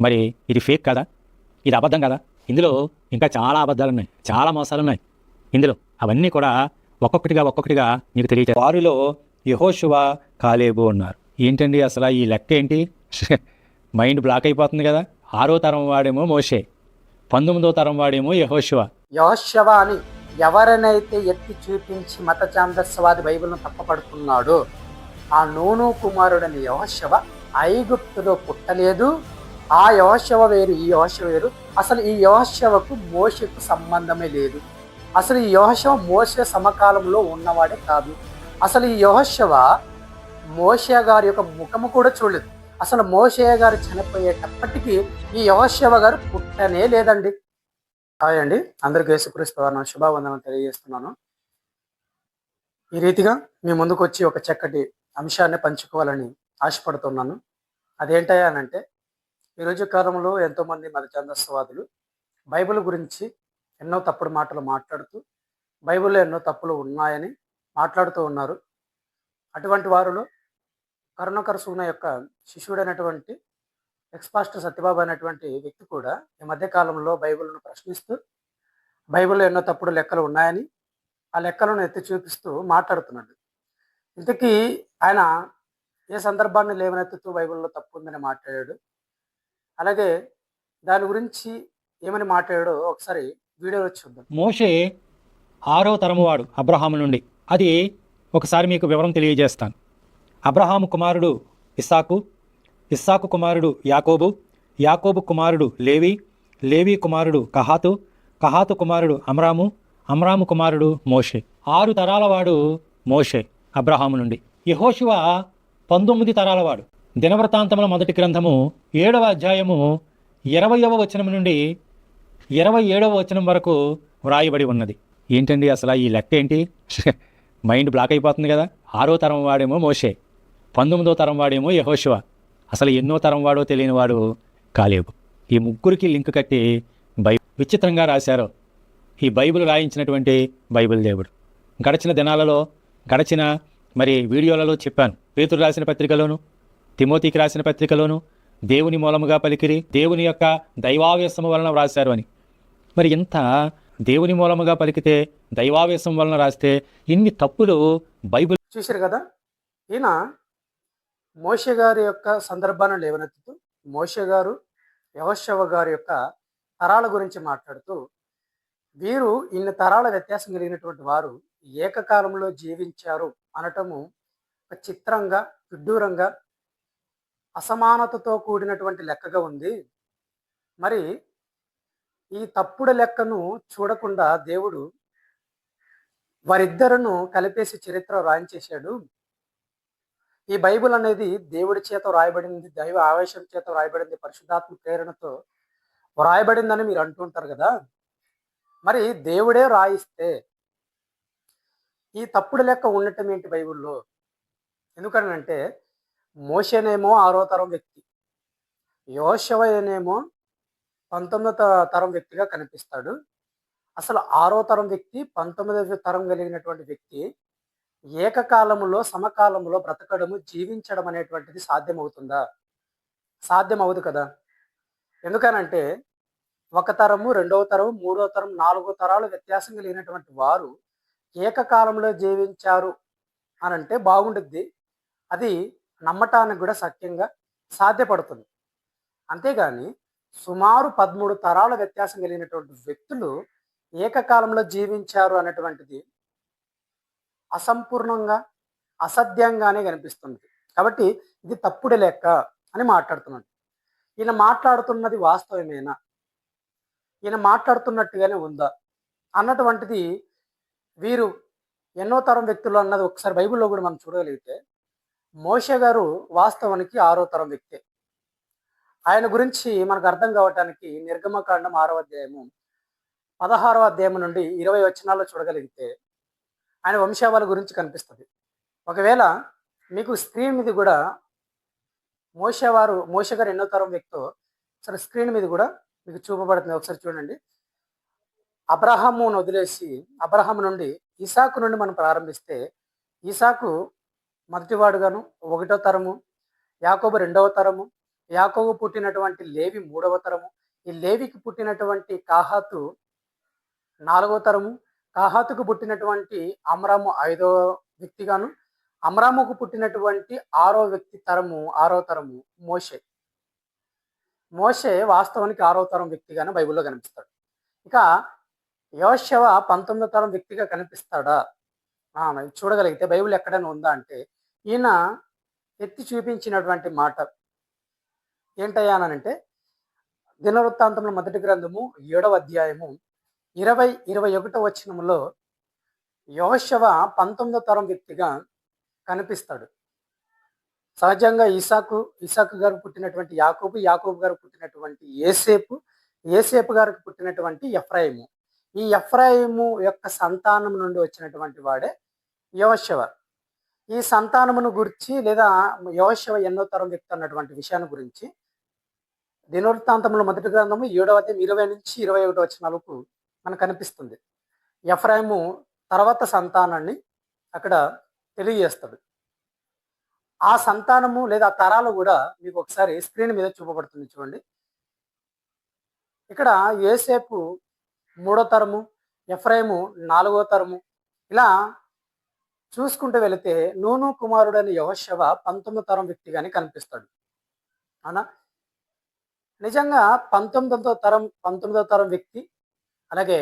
మరి ఇది ఫేక్ కదా, ఇది అబద్ధం కదా? ఇందులో ఇంకా చాలా అబద్ధాలు ఉన్నాయి, చాలా మోసాలు ఉన్నాయి ఇందులో. అవన్నీ కూడా ఒక్కొక్కటిగా మీకు తెలియజేస్తారు. వారిలో యెహోషువ, కాలేబు ఉన్నారు. ఏంటండి అసలు ఈ లెక్క ఏంటి? మైండ్ బ్లాక్ అయిపోతుంది కదా. 6వ తరం వాడేమో మోషే, 19వ తరం వాడేమో యెహోషువ. యెహోషువ అని ఎవరినైతే ఎత్తి చూపించి మత ఛాందస్వాది బైబిల్ను తప్పపడుతున్నాడో ఆ నూను కుమారుడని యెహోషువ ఐగుప్తులో పుట్టలేదు. ఆ యెహోషువ వేరు, ఈ యెహోషువ వేరు. అసలు ఈ యెహోషువకు మోషేకు సంబంధమే లేదు. అసలు ఈ యెహోషువ మోషే సమకాలంలో ఉన్నవాడే కాదు. అసలు ఈ యెహోషువ మోషే గారి యొక్క ముఖము కూడా చూడలేదు. అసలు మోషే గారు చనిపోయేటప్పటికీ ఈ యెహోషువ గారు పుట్టనే లేదండి. హాయ్ అండి, అందరికీ యేసుక్రీస్తు వారి శుభావందనం తెలియజేస్తున్నాను. ఈ రీతిగా మీ ముందుకు వచ్చి ఒక చక్కటి అంశాన్ని పంచుకోవాలని ఆశపడుతున్నాను. అదేంటయ్యా అనంటే, ఈరోజు కాలంలో ఎంతోమంది మత ఛాందస్వాదులు బైబిల్ గురించి ఎన్నో తప్పుడు మాటలు మాట్లాడుతూ బైబిల్లో ఎన్నో తప్పులు ఉన్నాయని మాట్లాడుతూ ఉన్నారు. అటువంటి వారిలో కరుణాకర్ సూన యొక్క శిష్యుడైనటువంటి ఎక్స్పాస్టర్ సత్యబాబు అనేటువంటి వ్యక్తి కూడా ఈ మధ్య కాలంలో బైబిల్ను ప్రశ్నిస్తూ బైబిల్లో ఎన్నో తప్పుడు లెక్కలు ఉన్నాయని ఆ లెక్కలను ఎత్తి చూపిస్తూ మాట్లాడుతున్నాడు. ఇంతకీ ఆయన ఏ సందర్భాన్ని లేవనెత్తుతూ బైబిల్లో తప్పు ఉందని మాట్లాడాడు, అలాగే దాని గురించి ఏమని మాట్లాడాడో ఒకసారి వీడియోలో చూద్దాం. మోషే 6వ తరము వాడు అబ్రహాము నుండి. అది ఒకసారి మీకు వివరం తెలియజేస్తాను. అబ్రహాము కుమారుడు ఇస్సాకు, ఇస్సాకు కుమారుడు యాకోబు, యాకోబు కుమారుడు లేవి, లేవి కుమారుడు కహాతు, కహాతు కుమారుడు అమ్రాము, అమ్రాము కుమారుడు మోషే. 6 తరాల వాడు మోషే అబ్రహాము నుండి. యెహోషువ 19 తరాల వాడు. దినవృత్తాంతముల మొదటి గ్రంథము 7వ అధ్యాయము 20వ వచనం నుండి 27వ వచనం వరకు వ్రాయబడి ఉన్నది. ఏంటండి అసలు ఈ లెక్క ఏంటి? మైండ్ బ్లాక్ అయిపోతుంది కదా. 6వ తరం వాడేమో మోషే, 19వ తరం వాడేమో యెహోషువ. అసలు ఎన్నో తరం వాడో తెలియని వాడు కాలేబు. ఈ ముగ్గురికి లింక్ కట్టి విచిత్రంగా రాశారు ఈ బైబిల్ రాయించినటువంటి బైబిల్ దేవుడు. గడిచిన దినాలలో గడిచిన వీడియోలలో చెప్పాను. పేతురు రాసిన పత్రికలోను, తిమోతికి రాసిన పత్రికలోను దేవుని మూలముగా పలికిరి, దేవుని యొక్క దైవావేశము వలన వ్రాశారు అని. మరి ఇంత దేవుని మూలముగా పలికితే, దైవావేశం వలన రాస్తే ఇన్ని తప్పులు బైబిల్. చూశారు కదా, ఈయన మోషే గారి యొక్క సందర్భాన్ని లేవనెత్తుతూ మోషే గారు యెహోషువ గారి యొక్క తరాల గురించి మాట్లాడుతూ, వీరు ఇన్ని తరాల వ్యత్యాసం కలిగినటువంటి వారు ఏకకాలంలో జీవించారు అనటము ఒక చిత్రంగా, విడ్డూరంగా, అసమానతతో కూడినటువంటి లెక్కగా ఉంది. మరి ఈ తప్పుడు లెక్కను చూడకుండా దేవుడు వారిద్దరును కలిపేసి చరిత్ర రాయించేశాడు. ఈ బైబిల్ అనేది దేవుడి చేత రాయబడింది, దైవ ఆవేశం చేత రాయబడింది, పరిశుద్ధాత్మ ప్రేరణతో రాయబడిందని మీరు అంటుంటారు కదా. మరి దేవుడే రాయిస్తే ఈ తప్పుడు లెక్క ఉండటం ఏంటి బైబిల్లో? ఎందుకనంటే మోషేనేమో 6వ తరం వ్యక్తి, యెహోషువనేమో 19వ తరం వ్యక్తిగా కనిపిస్తాడు. అసలు 6వ తరం వ్యక్తి, 19వ తరం కలిగినటువంటి వ్యక్తి ఏకకాలములో సమకాలంలో బ్రతకడము, జీవించడం అనేటువంటిది సాధ్యమవుతుందా? సాధ్యం అవ్వదు కదా. ఎందుకనంటే ఒక తరము, 2వ తరం, 3వ తరం, 4 తరాలు వ్యత్యాసం కలిగినటువంటి వారు ఏకకాలంలో జీవించారు అనంటే బాగుండుద్ది. అది నమ్మటానికి కూడా సత్యంగా సాధ్యపడుతుంది. అంతేగాని సుమారు 13 తరాల వ్యత్యాసం కలిగినటువంటి వ్యక్తులు ఏకకాలంలో జీవించారు అనేటువంటిది అసంపూర్ణంగా, అసత్యంగానే కనిపిస్తుంది. కాబట్టి ఇది తప్పుడు లెక్క అని మాట్లాడుతున్నాడు. ఈయన మాట్లాడుతున్నది వాస్తవమేనా? ఈయన మాట్లాడుతున్నట్టుగానే ఉందా అన్నటువంటిది వీరు ఎన్నో తరం వ్యక్తులు అన్నది ఒకసారి బైబిల్లో కూడా మనం చూడగలిగితే, మోషే గారు వాస్తవానికి 6వ తరం వ్యక్తే. ఆయన గురించి మనకు అర్థం కావటానికి నిర్గమకాండం 6వ అధ్యాయము 16వ అధ్యాయం నుండి 20 వచనాల్లో చూడగలిగితే ఆయన వంశావళి గురించి కనిపిస్తుంది. ఒకవేళ మీకు స్క్రీన్ మీద కూడా మోషే గారు ఎన్నో తరం వ్యక్తో సరే స్క్రీన్ మీద కూడా మీకు చూపబడుతుంది. ఒకసారి చూడండి. అబ్రహామును వదిలేసి అబ్రహాము నుండి ఇసాకు నుండి మనం ప్రారంభిస్తే, ఇసాకు మొదటివాడుగాను 1వ తరము, యాకోబు 2వ తరము, యాకోబు పుట్టినటువంటి లేవి 3వ తరము. ఈ లేవికి పుట్టినటువంటి కాహాతు 4వ తరము. కాహాతుకు పుట్టినటువంటి అమ్రాము 5వ వ్యక్తిగాను, అమ్రాముకు పుట్టినటువంటి 6వ తరము మోషే. మోషే వాస్తవానికి 6వ తరం వ్యక్తిగానే బైబిల్‌లో కనిపిస్తాడు. ఇక యోషువ 19వ తరం వ్యక్తిగా కనిపిస్తాడా? మనం చూడగలిగితే బైబిల్ ఎక్కడైనా ఉందా అంటే, ఈయన ఎత్తి చూపించినటువంటి మాట ఏంటయ్యా అనంటే, దినవృత్తాంతముల మొదటి గ్రంథము 7వ అధ్యాయము 20, 21 వచనములో యోషువ 19వ తరం వ్యక్తిగా కనిపిస్తాడు. సహజంగా ఇసాకు గారు పుట్టినటువంటి యాకోబు, యాకోబు గారు పుట్టినటువంటి ఏసేపు గారికి పుట్టినటువంటి ఎఫ్రాయిము. ఈ ఎఫ్రాయిము యొక్క సంతానం నుండి వచ్చినటువంటి వాడే యోషువ. ఈ సంతానమును గురించి లేదా యోషువ ఎన్నో తరం వ్యక్తి అన్నటువంటి విషయాన్ని గురించి దినవృత్తాంతముల మొదటి గ్రంథము 7వ అధ్యాయం 20 నుంచి 21 వచనాలకు మనకు కనిపిస్తుంది. ఎఫ్రాయిము తర్వాత సంతానాన్ని అక్కడ తెలియజేస్తాడు. ఆ సంతానము లేదా తరాలు కూడా మీకు ఒకసారి స్క్రీన్ మీద చూపబడుతుంది చూడండి. ఇక్కడ యోసేపు 3వ తరము, ఎఫ్రాయిము 4వ తరము. ఇలా చూసుకుంటూ వెళితే నూను కుమారుడైన యెహోషువ 19వ తరం వ్యక్తిగానే కనిపిస్తాడు. అవునా? నిజంగా 19వ తరం వ్యక్తి, అలాగే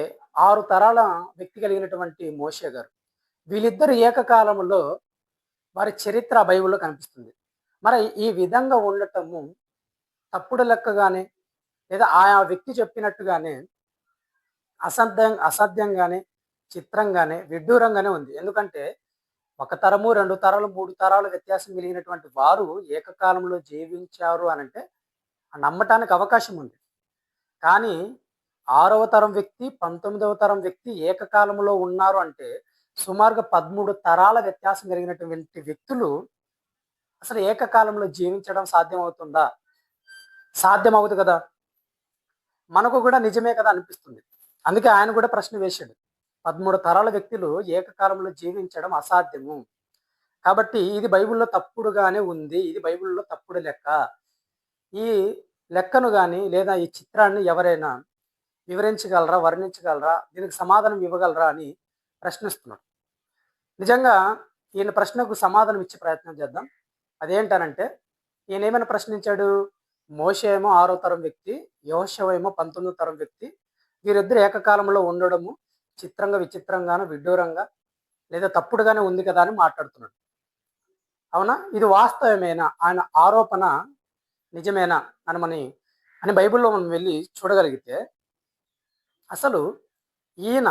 6 తరాల వ్యక్తి కలిగినటువంటి మోషే గారు, వీళ్ళిద్దరు ఏకకాలంలో వారి చరిత్ర బైబిల్లో కనిపిస్తుంది. మరి ఈ విధంగా ఉండటము తప్పుడు లెక్కగానే లేదా ఆయా వ్యక్తి చెప్పినట్టుగానే అసాధ్యంగానే, చిత్రంగానే, విడ్డూరంగానే ఉంది. ఎందుకంటే 1 తరము, 2 తరాలు, 3 తరాల వ్యత్యాసం కలిగినటువంటి వారు ఏకకాలంలో జీవించారు అనంటే నమ్మటానికి అవకాశం ఉంది. కానీ 6వ తరం వ్యక్తి, 19వ తరం వ్యక్తి ఏకకాలంలో ఉన్నారు అంటే సుమారుగా 13 తరాల వ్యత్యాసం కలిగినటువంటి వ్యక్తులు అసలు ఏకకాలంలో జీవించడం సాధ్యమవుతుందా? సాధ్యమవుతుంది కదా. మనకు కూడా నిజమే కదా అనిపిస్తుంది. అందుకే ఆయన కూడా ప్రశ్న వేశాడు. 13 తరాల వ్యక్తులు ఏకకాలంలో జీవించడం అసాధ్యము. కాబట్టి ఇది బైబిల్లో తప్పుడుగానే ఉంది. ఇది బైబిల్లో తప్పుడు లెక్క. ఈ లెక్కను కానీ లేదా ఈ చిత్రాన్ని ఎవరైనా వివరించగలరా, వర్ణించగలరా, దీనికి సమాధానం ఇవ్వగలరా అని ప్రశ్నిస్తున్నాడు. నిజంగా ఈయన ప్రశ్నకు సమాధానం ఇచ్చే ప్రయత్నం చేద్దాం. అదేంటనంటే, ఈయన ఏమైనా ప్రశ్నించాడు? మోషే ఏమో 6వ తరం వ్యక్తి, యెహోషువ ఏమో 19వ తరం వ్యక్తి. వీరిద్దరు ఏకకాలంలో ఉండడము చిత్రంగా, విచిత్రంగాను, విడ్డూరంగా లేదా తప్పుడుగానే ఉంది కదా అని మాట్లాడుతున్నాడు. అవునా? ఇది వాస్తవమేనా? ఆయన ఆరోపణ నిజమేనా అని బైబిల్లో మనం వెళ్ళి చూడగలిగితే అసలు ఈయన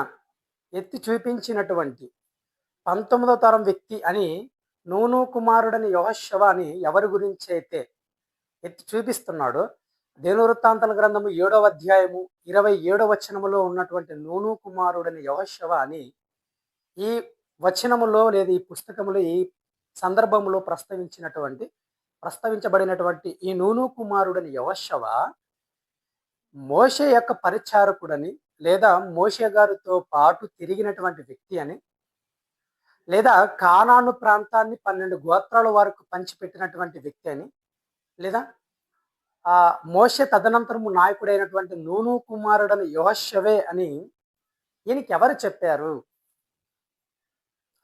ఎత్తి చూపించినటువంటి 19వ తరం వ్యక్తి అని నూను కుమారుడని యెహోషువ అని ఎవరి గురించి అయితే ఎత్తి చూపిస్తున్నాడో, దినవృత్తాంతాల గ్రంథము 7వ అధ్యాయము 27వ వచనములో ఉన్నటువంటి నూను కుమారుడని యెహోషువ అని ఈ వచనములో లేదా ఈ పుస్తకములో ఈ సందర్భంలో ప్రస్తావించబడినటువంటి ఈ నూను కుమారుడని యెహోషువ మోషే యొక్క పరిచారకుడని లేదా మోషే గారితో పాటు తిరిగినటువంటి వ్యక్తి అని లేదా కానాను ప్రాంతాన్ని 12 గోత్రాల వరకు పంచిపెట్టినటువంటి వ్యక్తి అని లేదా ఆ మోషే తదనంతరము నాయకుడైనటువంటి నూను కుమారుడని యెహోషువే అని ఈయనకి ఎవరు చెప్పారు?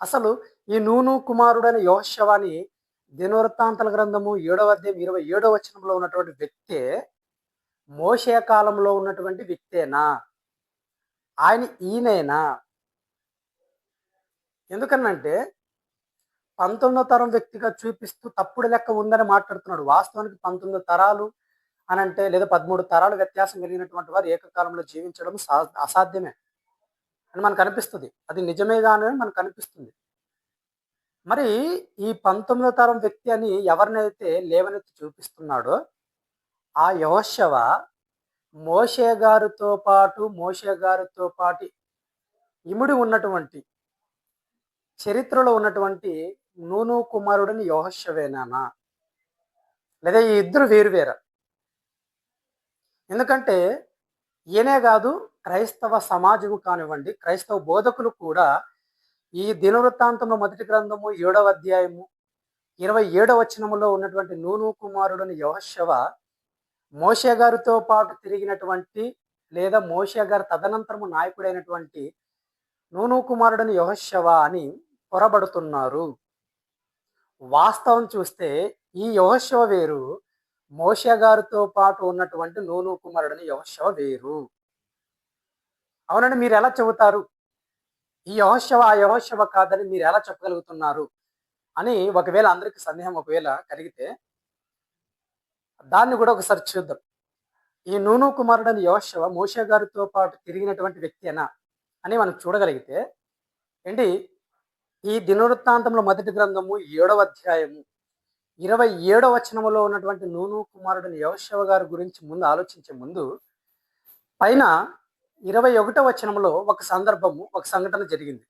అసలు ఈ నూను కుమారుడని యెహోషువ అని దినవృత్తాంతాల గ్రంథము 7వ అధ్యాయం 27వ వచనంలో ఉన్నటువంటి వ్యక్తే మోషే కాలంలో ఉన్నటువంటి వ్యక్తేనా? ఈయనేనా? ఎందుకనంటే 19వ తరం వ్యక్తిగా చూపిస్తూ తప్పుడు లెక్క ఉందని మాట్లాడుతున్నాడు. వాస్తవానికి 19 తరాలు అనంటే లేదా 13 తరాలు వ్యత్యాసం కలిగినటువంటి వారు ఏకకాలంలో జీవించడం అసాధ్యమే అని మనకు అనిపిస్తుంది. అది నిజమే కానీ మనకు అనిపిస్తుంది. మరి ఈ 19వ తరం వ్యక్తి అని ఎవరినైతే లేవనెత్తి చూపిస్తున్నాడో ఆ యెహోషువ మోషే గారితో పాటు ఇముడి ఉన్నటువంటి చరిత్రలో ఉన్నటువంటి నూను కుమారుడిని యెహోషువేనా లేదా ఈ ఇద్దరు వేరువేరా? ఎందుకంటే ఈయనే కాదు, క్రైస్తవ సమాజము కానివ్వండి, క్రైస్తవ బోధకులు కూడా ఈ దినవృత్తాంతంలో మొదటి గ్రంథము 7వ అధ్యాయము 27వ వచనములో ఉన్నటువంటి నూను కుమారుడని యెహోషువ మోషే గారితో పాటు తిరిగినటువంటి లేదా మోషే గారి తదనంతరము నాయకుడైనటువంటి నూను కుమారుడని యెహోషువ అని పొరబడుతున్నారు. వాస్తవం చూస్తే ఈ యెహోషువ వేరు, మోషే గారితో పాటు ఉన్నటువంటి నూను కుమారుడని యెహోషువ వేరు. అవునండి, మీరు ఎలా చెబుతారు? ఈ యెహోషువ ఆ యెహోషువ కాదని మీరు ఎలా చెప్పగలుగుతున్నారు అని ఒకవేళ అందరికి సందేహం ఒకవేళ కలిగితే దాన్ని కూడా ఒకసారి చూద్దాం. ఈ నూను కుమారుడని యెహోషువ మోషే గారితో పాటు తిరిగినటువంటి వ్యక్తేనా అని మనం చూడగలిగితే ఏంటి, ఈ దినవృత్తాంతంలో మొదటి గ్రంథము 7వ అధ్యాయము 27వ వచనములో ఉన్నటువంటి నూను కుమారుడని యెహోషువ గారి గురించి ముందు ఆలోచించే ముందు పైన 21వ వచనంలో ఒక సందర్భము, ఒక సంఘటన జరిగింది.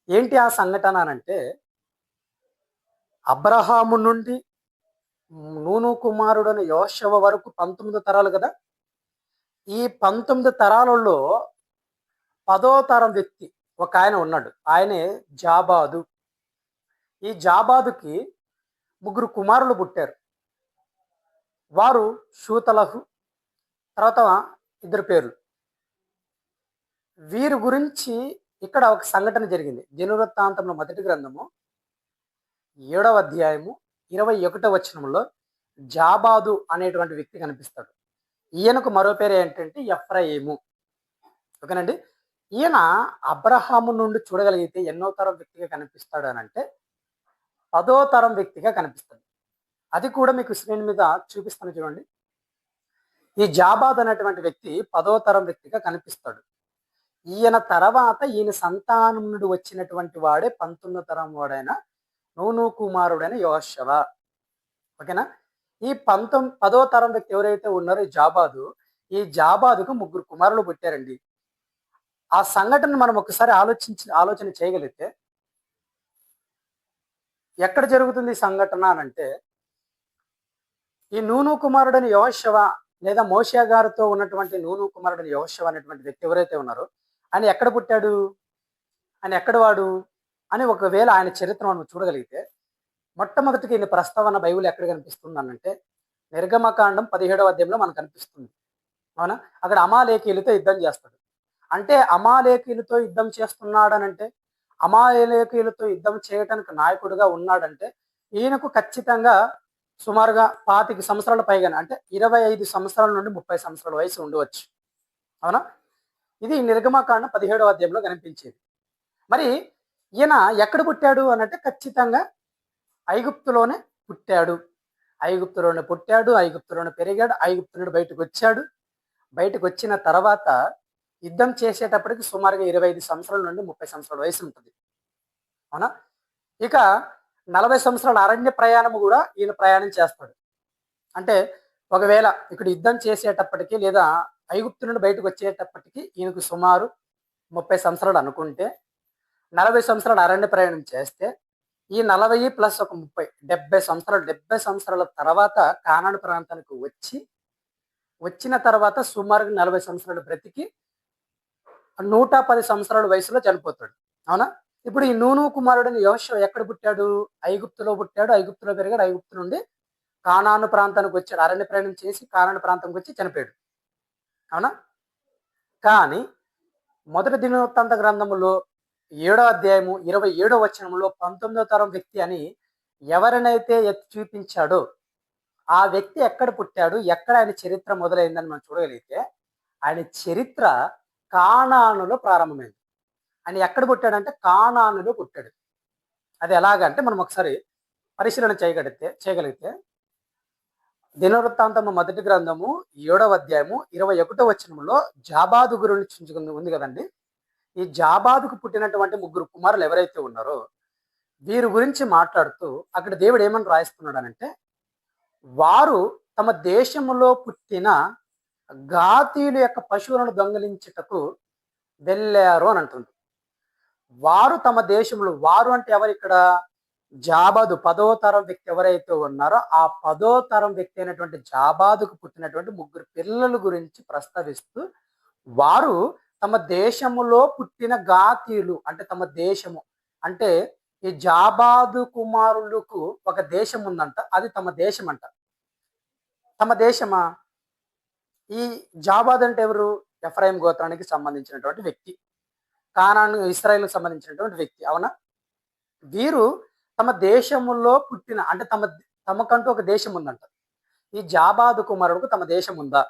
ఏంటి ఆ సంఘటన అనంటే, అబ్రహాము నుండి నూను కుమారుడని యెహోషువ వరకు 19 తరాలు కదా. ఈ 19 తరాలలో 10వ తరం వ్యక్తి ఒక ఆయన ఉన్నాడు. ఆయనే జాబాదు. ఈ జాబాదుకి 3 కుమారులు పుట్టారు. వారు షూతలహు, తర్వాత 2 పేర్లు. వీరి గురించి ఇక్కడ ఒక సంఘటన జరిగింది. దినవృత్తాంతంలో మొదటి గ్రంథము 7వ అధ్యాయము 21వ వచనంలో జాబాదు అనేటువంటి వ్యక్తి కనిపిస్తాడు. ఈయనకు మరో పేరు ఏంటంటే ఎఫ్రాయిము. ఓకేనండి. ఈయన అబ్రహాము నుండి చూడగలిగితే ఎన్నో తరం వ్యక్తిగా కనిపిస్తాడు అని అంటే 10వ తరం వ్యక్తిగా కనిపిస్తాడు. అది కూడా మీకు స్క్రీన్ మీద చూపిస్తాను చూడండి. ఈ జాబాద్ అనేటువంటి వ్యక్తి 10వ తరం వ్యక్తిగా కనిపిస్తాడు. ఈయన తర్వాత ఈయన సంతానం నుండి వచ్చినటువంటి వాడే 19వ తరం వాడైన నూను కుమారుడైన యెహోషువ. ఓకేనా. ఈ 10వ తరం వ్యక్తి ఎవరైతే ఉన్నారో ఈ జాబాదు, ఈ జాబాదుకు 3 కుమారులు పుట్టారండి. ఆ సంఘటన మనం ఒకసారి ఆలోచన చేయగలిగితే ఎక్కడ జరుగుతుంది ఈ సంఘటన అనంటే, ఈ నూను కుమారుడని యెహోషువ లేదా మోషే గారితో ఉన్నటువంటి నూను కుమారుడని యెహోషువ అనేటువంటి వ్యక్తి ఎవరైతే ఉన్నారో ఆయన ఎక్కడ పుట్టాడు, ఆయన ఎక్కడ వాడు అని ఒకవేళ ఆయన చరిత్ర మనం చూడగలిగితే మొట్టమొదటిగా ఈయన ప్రస్తావన బైబిల్ ఎక్కడ కనిపిస్తుంది అనంటే నిర్గమకాండం 17వ అధ్యాయంలో మనకు కనిపిస్తుంది. అవునా. అక్కడ అమాలేకీయులతో యుద్ధం చేస్తాడు. అంటే అమాలేకీయులతో యుద్ధం చేస్తున్నాడనంటే, అమాలేకీయులతో యుద్ధం చేయటానికి నాయకుడిగా ఉన్నాడంటే ఈయనకు ఖచ్చితంగా సుమారుగా 25 సంవత్సరాల పైగానే, అంటే 25 సంవత్సరాల నుండి 30 సంవత్సరాల వయసు ఉండవచ్చు. అవునా. ఇది నిర్గమకాండం 17వ అధ్యాయంలో కనిపించేది. మరి ఈయన ఎక్కడ పుట్టాడు అనంటే ఖచ్చితంగా ఐగుప్తులోనే పుట్టాడు. ఐగుప్తులోనే పుట్టాడు, ఐగుప్తులోనే పెరిగాడు, ఐగుప్తు నుండి బయటకు వచ్చాడు. బయటకు వచ్చిన తర్వాత యుద్ధం చేసేటప్పటికి సుమారుగా 25 సంవత్సరాల నుండి 30 సంవత్సరాల వయసు ఉంటుంది. అవునా. ఇక 40 సంవత్సరాల అరణ్య ప్రయాణము కూడా ఈయన ప్రయాణం చేస్తాడు. అంటే ఒకవేళ ఇక్కడ యుద్ధం చేసేటప్పటికి లేదా ఐగుప్తు నుండి బయటకు వచ్చేటప్పటికి ఈయనకు సుమారు 30 సంవత్సరాలు అనుకుంటే 40 సంవత్సరాలు అరణ్య ప్రయాణం చేస్తే ఈ 40 ప్లస్ ఒక 30 70 సంవత్సరాలు, 70 సంవత్సరాల తర్వాత కానాను ప్రాంతానికి వచ్చిన తర్వాత సుమారుగా 40 సంవత్సరాలు బ్రతికి 110 సంవత్సరాల వయసులో చనిపోతాడు. అవునా. ఇప్పుడు ఈ నూను కుమారుడని యెహోషువ ఎక్కడ పుట్టాడు, ఐగుప్తులో పుట్టాడు, ఐగుప్తులో పెరిగాడు, ఐగుప్తు నుండి కానాను ప్రాంతానికి వచ్చాడు, అరణ్య ప్రయాణం చేసి కానాను ప్రాంతానికి వచ్చి చనిపోయాడు. అవునా. కానీ మొదటి దినవృత్తాంత గ్రంథములో 7వ అధ్యాయము 27వ వచనంలో 19వ తరం వ్యక్తి అని ఎవరినైతే ఎత్తి చూపించాడో ఆ వ్యక్తి ఎక్కడ పుట్టాడు, ఎక్కడ ఆయన చరిత్ర మొదలైందని మనం చూడగలిగితే ఆయన చరిత్ర కానానులో ప్రారంభమైంది. ఆయన ఎక్కడ పుట్టాడంటే కానానులో పుట్టాడు. అది ఎలాగంటే మనం ఒకసారి పరిశీలన చేయగలిగితే దినవృత్తాంతము మొదటి గ్రంథము 7వ అధ్యాయము 21వ వచనంలో జాబాదు గురించి ఉంది కదండి. ఈ జాబాదుకు పుట్టినటువంటి 3 కుమారులు ఎవరైతే ఉన్నారో వీరి గురించి మాట్లాడుతూ అక్కడ దేవుడు ఏమని రాయిస్తున్నాడు అనంటే, వారు తమ దేశములో పుట్టిన గాతీయుల యొక్క పశువులను దొంగిలించుటకు వెళ్ళారు అని అంటుంది. వారు తమ దేశంలో, వారు అంటే ఎవరు ఇక్కడ, జాబాదు 10వ తరం వ్యక్తి ఎవరైతే ఉన్నారో ఆ 10వ తరం వ్యక్తి అయినటువంటి జాబాదుకు పుట్టినటువంటి 3 పిల్లల గురించి ప్రస్తావిస్తూ వారు తమ దేశములో పుట్టిన గాతీయులు, అంటే తమ దేశము అంటే ఈ జాబాదు కుమారులకు ఒక దేశం ఉందంట, అది తమ దేశం అంట. తమ దేశమా? ఈ జాబాద్ అంటే ఎవరు? ఎఫ్రాయిం గోత్రానికి సంబంధించినటువంటి వ్యక్తి, కానాను ఇశ్రాయేలుకు సంబంధించినటువంటి వ్యక్తి, అవునా? వీరు తమ దేశములో పుట్టిన, అంటే తమకంటూ ఒక దేశం ఉందంట. ఈ జాబాదు కుమారుడుకు తమ దేశం ఉందా?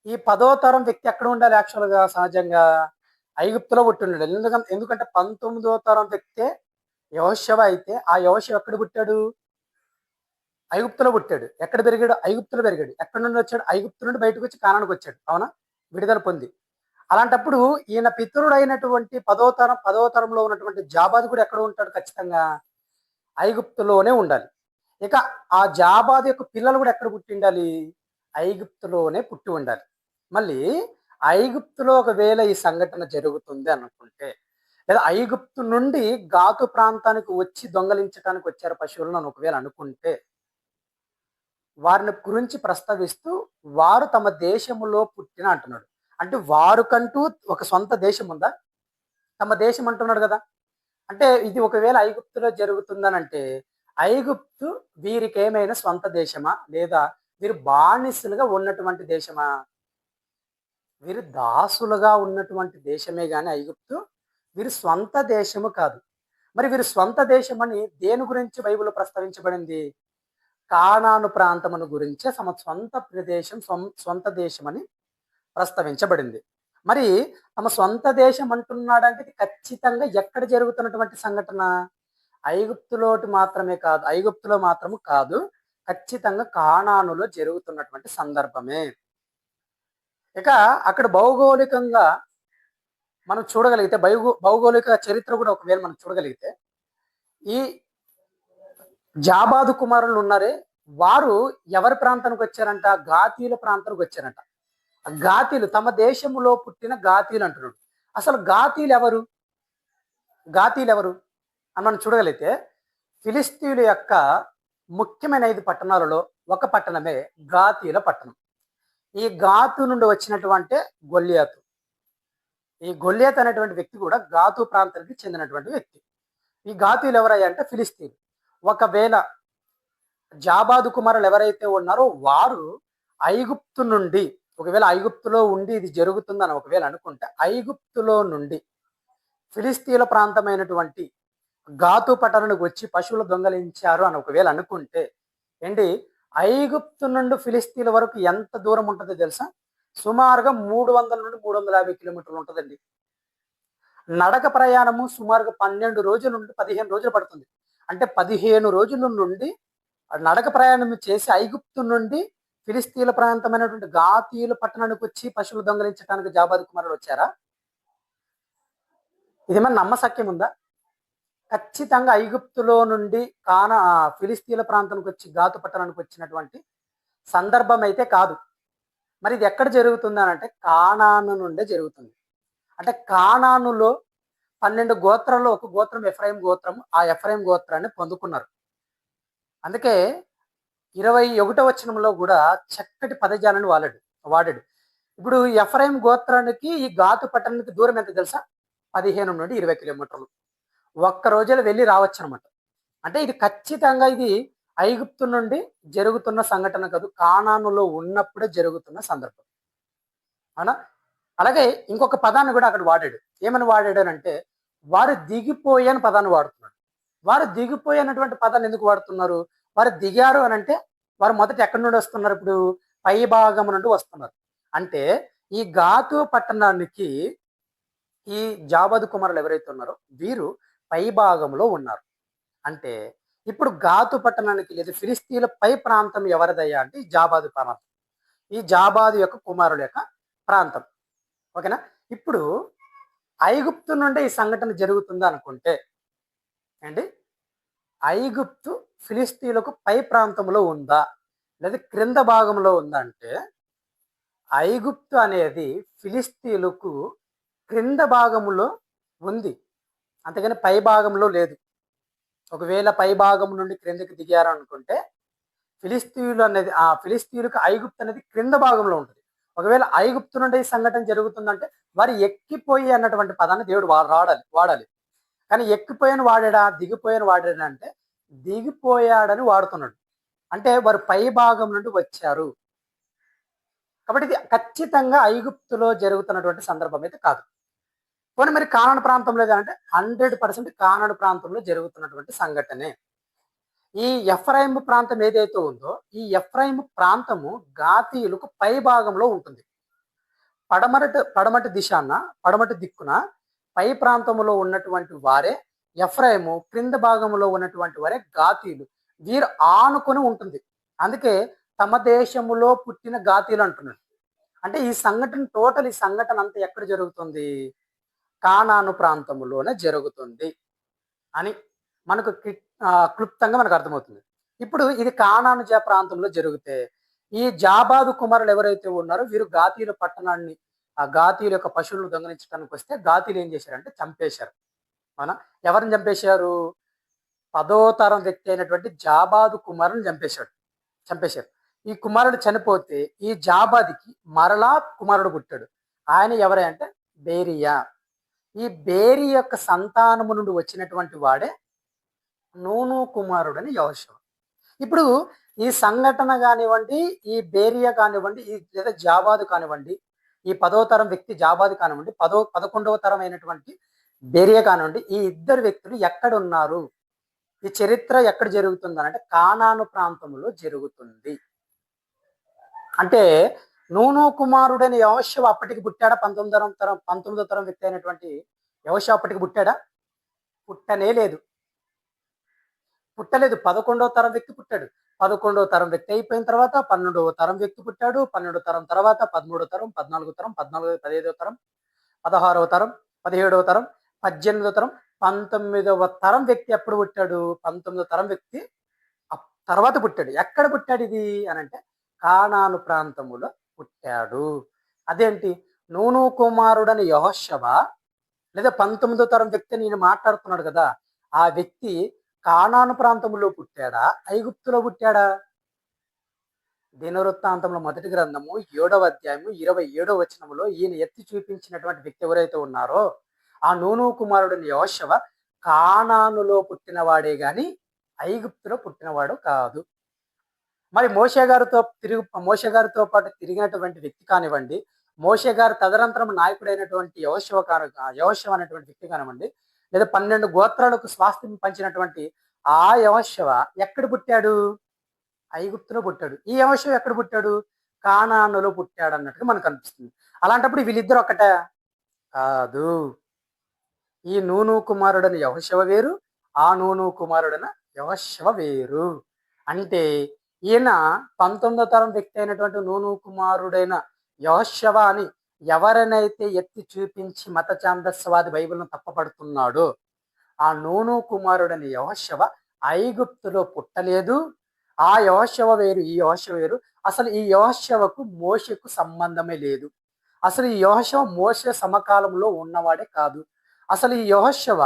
ఈ 10వ తరం వ్యక్తి ఎక్కడ ఉండాలి? యాక్చువల్గా సహజంగా ఐగుప్తులో పుట్టి ఉండాలి. ఎందుకంటే 19వ తరం వ్యక్తే యెహోషువ అయితే, ఆ యెహోషువ ఎక్కడ పుట్టాడు? ఐగుప్తులో పుట్టాడు. ఎక్కడ పెరిగాడు? ఐగుప్తులో పెరిగాడు. ఎక్కడి నుండి వచ్చాడు? ఐగుప్తు నుండి బయటకు వచ్చి కానానికి వచ్చాడు, అవునా? విడుదల పొంది. అలాంటప్పుడు ఈయన పితరుడైనటువంటి 10వ తరంలో ఉన్నటువంటి జాబాదు కూడా ఎక్కడ ఉంటాడు? ఖచ్చితంగా ఐగుప్తులోనే ఉండాలి. ఇక ఆ జాబాదు యొక్క పిల్లలు కూడా ఎక్కడ పుట్టి ఉండాలి? ఐగుప్తులోనే పుట్టి ఉండాలి. మళ్ళీ ఐగుప్తులో ఒకవేళ ఈ సంఘటన జరుగుతుంది అనుకుంటే, లేదా ఐగుప్తు నుండి గాతు ప్రాంతానికి వచ్చి దొంగలించడానికి వచ్చారు పశువులను అని ఒకవేళ అనుకుంటే, వారిని గురించి ప్రస్తావిస్తూ వారు తమ దేశములో పుట్టిన అంటున్నాడు. అంటే వారికంటూ ఒక సొంత దేశం ఉందా? తమ దేశం అంటున్నాడు కదా. అంటే ఇది ఒకవేళ ఐగుప్తులో జరుగుతుందనంటే, ఐగుప్తు వీరికి ఏమైనా స్వంత దేశమా, లేదా వీరు బానిసలుగా ఉన్నటువంటి దేశమా? వీరు దాసులుగా ఉన్నటువంటి దేశమే గాని ఐగుప్తు వీరి స్వంత దేశము కాదు. మరి వీరి స్వంత దేశం అని దేని గురించి బైబిల్లో ప్రస్తావించబడింది? కానాను ప్రాంతమును గురించి తమ స్వంత ప్రదేశం, స్వంత దేశం అని ప్రస్తావించబడింది. మరి తమ స్వంత దేశం అంటున్నాడంటే ఇది ఖచ్చితంగా ఎక్కడ జరుగుతున్నటువంటి సంఘటన? ఐగుప్తులో మాత్రము కాదు, ఖచ్చితంగా కానానులో జరుగుతున్నటువంటి సందర్భమే. ఇక అక్కడ భౌగోళికంగా మనం చూడగలిగితే, భౌగోళిక చరిత్ర కూడా ఒకవేళ మనం చూడగలిగితే, ఈ జాబాదు కుమారులు ఉన్నారే, వారు ఎవరి ప్రాంతానికి వచ్చారంట? గాతీల ప్రాంతానికి వచ్చారంట. గాతీలు తమ దేశంలో పుట్టిన గాతీలు అంటున్నాడు. అసలు గాతీలు ఎవరు అని మనం చూడగలిగితే, ఫిలిస్తీన్ల యొక్క ముఖ్యమైన 5 పట్టణాలలో ఒక పట్టణమే గాతీల పట్టణం. ఈ గాతు నుండి వచ్చినటువంటి గొల్లియాతు, ఈ గొల్లియాత్ అనేటువంటి వ్యక్తి కూడా గాతు ప్రాంతానికి చెందినటువంటి వ్యక్తి. ఈ గాతీలు ఎవరయ్యా అంటే ఫిలిస్తీన్లు. ఒకవేళ జాబాదు కుమారులు ఎవరైతే ఉన్నారో వారు ఐగుప్తు నుండి, ఒకవేళ ఐగుప్తులో ఉండి ఇది జరుగుతుందని ఒకవేళ అనుకుంటే, ఐగుప్తులో నుండి ఫిలిస్తీన్ల ప్రాంతమైనటువంటి గాతు పట్టణానికి వచ్చి పశువులు దొంగలించారు అని ఒకవేళ అనుకుంటే, ఏంటి, ఐగుప్తు నుండి ఫిలిస్తీన్ల వరకు ఎంత దూరం ఉంటుందో తెలుసా? సుమారుగా 300 నుండి 350 కిలోమీటర్లు ఉంటుందండి. నడక ప్రయాణము సుమారుగా 12 రోజుల నుండి 15 రోజులు పడుతుంది. అంటే 15 రోజుల నుండి నడక ప్రయాణం చేసి ఐగుప్తు నుండి ఫిలిస్తీన్ల ప్రాంతమైనటువంటి గాతీల పట్టణానికి వచ్చి పశువులు దొంగలించడానికి జాబాదు కుమారులు వచ్చారా? ఇది మన నమ్మశక్యం ఉందా? ఖచ్చితంగా ఐగుప్తులో నుండి ఫిలిస్తీన్ల ప్రాంతానికి వచ్చి గాతు పట్టణానికి వచ్చినటువంటి సందర్భం అయితే కాదు. మరి ఇది ఎక్కడ జరుగుతుంది అని అంటే కానాను నుండే జరుగుతుంది. అంటే కానానులో 12 గోత్రాల్లో ఒక గోత్రం ఎఫ్రాయిం గోత్రం. ఆ ఎఫ్రాయిం గోత్రాన్ని పొందుకున్నారు. అందుకే 21వ వచనంలో కూడా చక్కటి పదజాలను వాడాడు. ఇప్పుడు ఎఫ్రాయిం గోత్రానికి ఈ గాతు పట్టణానికి దూరం ఎంత తెలుసా? 15 నుండి 20 కిలోమీటర్లు. ఒక్క రోజులో వెళ్ళి రావచ్చు అనమాట. అంటే ఇది ఖచ్చితంగా ఇది ఐగుప్తు నుండి జరుగుతున్న సంఘటన కాదు, కానానులో ఉన్నప్పుడే జరుగుతున్న సందర్భం, అవునా? అలాగే ఇంకొక పదాన్ని కూడా అక్కడ వాడాడు. ఏమని వాడాడు అంటే, వారు దిగిపోయాని పదాన్ని వాడుతున్నాడు. వారు దిగిపోయినటువంటి పదాన్ని ఎందుకు వాడుతున్నారు? వారు దిగారు అని అంటే వారు మొదట ఎక్కడి నుండి వస్తున్నారు? ఇప్పుడు పై భాగం నుండి వస్తున్నారు. అంటే ఈ గాతు పట్టణానికి ఈ జాబాదు కుమారులు ఎవరైతే ఉన్నారో వీరు పై భాగంలో ఉన్నారు. అంటే ఇప్పుడు గాతు పట్టణానికి లేదా ఫిలిస్తీన్ల పై ప్రాంతం ఎవరిదయ్యా అంటే ఈ జాబాదు ప్రాంతం, ఈ జాబాదు యొక్క కుమారుల యొక్క ప్రాంతం. ఓకేనా? ఇప్పుడు ఐగుప్తు నుండి ఈ సంఘటన జరుగుతుందా అనుకుంటే, ఏంటి, ఐగుప్తు ఫిలిస్తీన్లకు పై ప్రాంతంలో ఉందా లేదా క్రింద భాగంలో ఉందా అంటే, ఐగుప్తు అనేది ఫిలిస్తీన్లకు క్రింద భాగంలో ఉంది, అంతేగాని పై భాగంలో లేదు. ఒకవేళ పై భాగం నుండి క్రిందకి దిగారు అనుకుంటే ఫిలిస్తీన్లకు ఐగుప్తు అనేది క్రింద భాగంలో ఉంటుంది. ఒకవేళ ఐగుప్తు నుండి ఈ సంఘటన జరుగుతుందంటే వారు ఎక్కిపోయి అన్నటువంటి పదాన్ని దేవుడు వాడాలి. కానీ ఎక్కిపోయిన వాడాడా, దిగిపోయిన వాడాడా అంటే దిగిపోయాడని వాడుతున్నాడు. అంటే వారు పై భాగం నుండి వచ్చారు. కాబట్టి ఇది ఖచ్చితంగా ఐగుప్తులో జరుగుతున్నటువంటి సందర్భం అయితే కాదు. పోనీ మరి కానాను ప్రాంతంలో అంటే 100% కానాను ప్రాంతంలో జరుగుతున్నటువంటి సంఘటనే. ఈ ఎఫ్రాయిము ప్రాంతం ఏదైతే ఉందో, ఈ ఎఫ్రాయిము ప్రాంతము గాతీయులకు పై భాగంలో ఉంటుంది. పడమటి దిశాన, పడమటి దిక్కున పై ప్రాంతంలో ఉన్నటువంటి వారే ఎఫ్రాయిము, క్రింద భాగంలో ఉన్నటువంటి వారే గాతీయులు. వీరు ఆనుకొని ఉంటుంది. అందుకే తమ దేశములో పుట్టిన గాతీయులు అంటున్నాడు. అంటే ఈ సంఘటన అంతా ఎక్కడ జరుగుతుంది? కానాను ప్రాంతములోనే జరుగుతుంది అని మనకు క్లుప్తంగా మనకు అర్థమవుతుంది. ఇప్పుడు ఇది కానాను ప్రాంతంలో జరిగితే ఈ జాబాదు కుమారులు ఎవరైతే ఉన్నారో వీరు గాతీయుల పట్టణాన్ని, ఆ గాతీయుల యొక్క పశువులను దొంగలించడానికి వస్తే గాతీయులు ఏం చేశారంటే చంపేశారు. అవునా? ఎవరిని చంపేశారు? 10వ తరం వ్యక్తి అయినటువంటి జాబాదు కుమారుని చంపేశారు. ఈ కుమారుడు చనిపోతే ఈ జాబాదికి మరలా కుమారుడు పుట్టాడు. ఆయన ఎవరే అంటే బేరియా. ఈ బేరి యొక్క సంతానము నుండి వచ్చినటువంటి వాడే నూను కుమారుడని యెహోషువ. ఇప్పుడు ఈ సంఘటన కానివ్వండి, ఈ బేరియా కానివ్వండి, ఈ లేదా జాబాదు కానివ్వండి, ఈ 10వ తరం వ్యక్తి జాబాదు కానివ్వండి, 11వ తరం అయినటువంటి బేరియా కానివ్వండి, ఈ ఇద్దరు వ్యక్తులు ఎక్కడ ఉన్నారు? ఈ చరిత్ర ఎక్కడ జరుగుతుంది అంటే కానాను ప్రాంతంలో జరుగుతుంది. అంటే నూను కుమారుడైన యెహోషువ అప్పటికి పుట్టాడా? 19వ తరం వ్యక్తి అయినటువంటి యెహోషువ అప్పటికి పుట్టాడా? పుట్టలేదు. 11వ తరం వ్యక్తి పుట్టాడు. 11వ తరం వ్యక్తి అయిపోయిన తర్వాత 12వ తరం వ్యక్తి పుట్టాడు. 12వ తరం తర్వాత 13వ తరం, 14వ తరం, 15వ తరం, 16వ తరం, 17వ తరం, 18వ తరం, 19వ తరం వ్యక్తి ఎప్పుడు పుట్టాడు? 19వ తరం వ్యక్తి తర్వాత పుట్టాడు. ఎక్కడ పుట్టాడు ఇది అని అంటే కానాను ప్రాంతములో పుట్టాడు. అదేంటి? నూను కుమారుడని యెహోషువ లేదా 19వ తరం వ్యక్తి నేను మాట్లాడుతున్నాడు కదా, ఆ వ్యక్తి కానాను ప్రాంతంలో పుట్టాడా, ఐగుప్తులో పుట్టాడా? దినవృత్తాంతంలో మొదటి గ్రంథము 7వ అధ్యాయము 27వ వచనములో ఈయన ఎత్తి చూపించినటువంటి వ్యక్తి ఎవరైతే ఉన్నారో ఆ నూను కుమారుడిని యెహోషువ కానానులో పుట్టినవాడే గాని ఐగుప్తులో పుట్టినవాడు కాదు. మరి మోషే గారితో పాటు తిరిగినటువంటి వ్యక్తి కానివ్వండి, మోషే గారు తదనంతరం నాయకుడైనటువంటి యెహోషువ అనేటువంటి వ్యక్తి కానివ్వండి, లేదా 12 గోత్రాలకు స్వాస్థ్యం పంచినటువంటి ఆ యెహోషువ ఎక్కడ పుట్టాడు? ఐగుప్తులో పుట్టాడు. ఈ యెహోషువ ఎక్కడ పుట్టాడు? కానానులో పుట్టాడు అన్నట్టుగా మనకు అనిపిస్తుంది. అలాంటప్పుడు వీళ్ళిద్దరు ఒకటే కాదు. ఈ నూను కుమారుడైన యెహోషువ వేరు, ఆ నూను కుమారుడైన యెహోషువ వేరు. అంటే ఈయన 19వ తరం వ్యక్తి అయినటువంటి నూను కుమారుడైన యెహోషువ అని ఎవరినైతే ఎత్తి చూపించి మత ఛాందస్యవాది బైబిల్ను తప్పపడుతున్నాడో ఆ నూను కుమారుడైన యెహోషువ ఐగుప్తులో పుట్టలేదు. ఆ యెహోషువ వేరు, ఈ యెహోషువ వేరు. అసలు ఈ యెహోషువకు మోషేకు సంబంధమే లేదు. అసలు ఈ యెహోషువ మోషే సమకాలంలో ఉన్నవాడే కాదు. అసలు ఈ యెహోషువ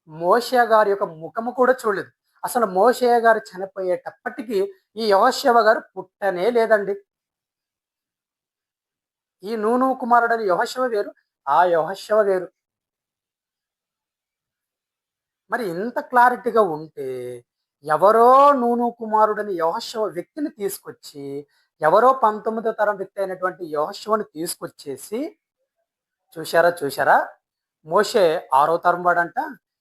మోషే గారి యొక్క ముఖము కూడా చూడలేదు. అసలు మోషే గారు చనిపోయేటప్పటికీ ఈ యెహోషువ గారు పుట్టనే లేదండి. ఈ నూను కుమారుడని యెహోషువ వేరు, ఆ యెహోషువ వేరు. మరి ఇంత క్లారిటీగా ఉంటే ఎవరో నూను కుమారుడని యెహోషువ వ్యక్తిని తీసుకొచ్చి, ఎవరో 19వ తరం వ్యక్తి అయినటువంటి యెహోషువను తీసుకొచ్చేసి చూశారా మోషే 6వ తరం వాడంట,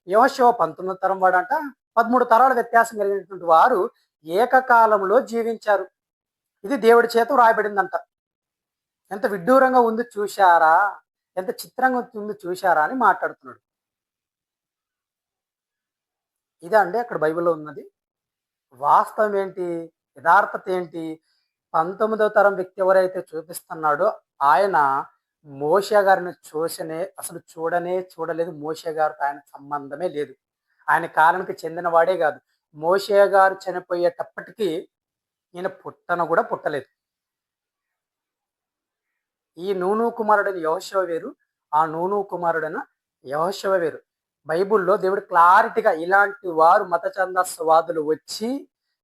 యెహోషువ 19వ తరం వాడంట, 13 తరాల వ్యత్యాసం కలిగినటువంటి వారు ఏకకాలంలో జీవించారు. ఇది దేవుడి చేత వ్రాయబడిందంట. ఎంత విడ్డూరంగా ఉంది చూశారా, ఎంత చిత్రంగా ఉంది చూశారా అని మాట్లాడుతున్నాడు. ఇదే అండి అక్కడ బైబిల్లో ఉన్నది. వాస్తవం ఏంటి? యథార్థత ఏంటి? 19వ తరం వ్యక్తి ఎవరైతే చూపిస్తున్నాడో ఆయన మోషే గారిని అసలు చూడలేదు. మోషే గారితో ఆయన సంబంధమే లేదు. ఆయన కాలానికి చెందిన వాడే కాదు. మోషే గారు చనిపోయేటప్పటికీ ఈయన కూడా పుట్టలేదు. ఈ నూను కుమారుడైన యెహోషువ వేరు, ఆ నూను కుమారుడైన యెహోషువ వేరు. బైబుల్లో దేవుడు క్లారిటీగా ఇలాంటి వారు మత ఛందస్వాదులు వచ్చి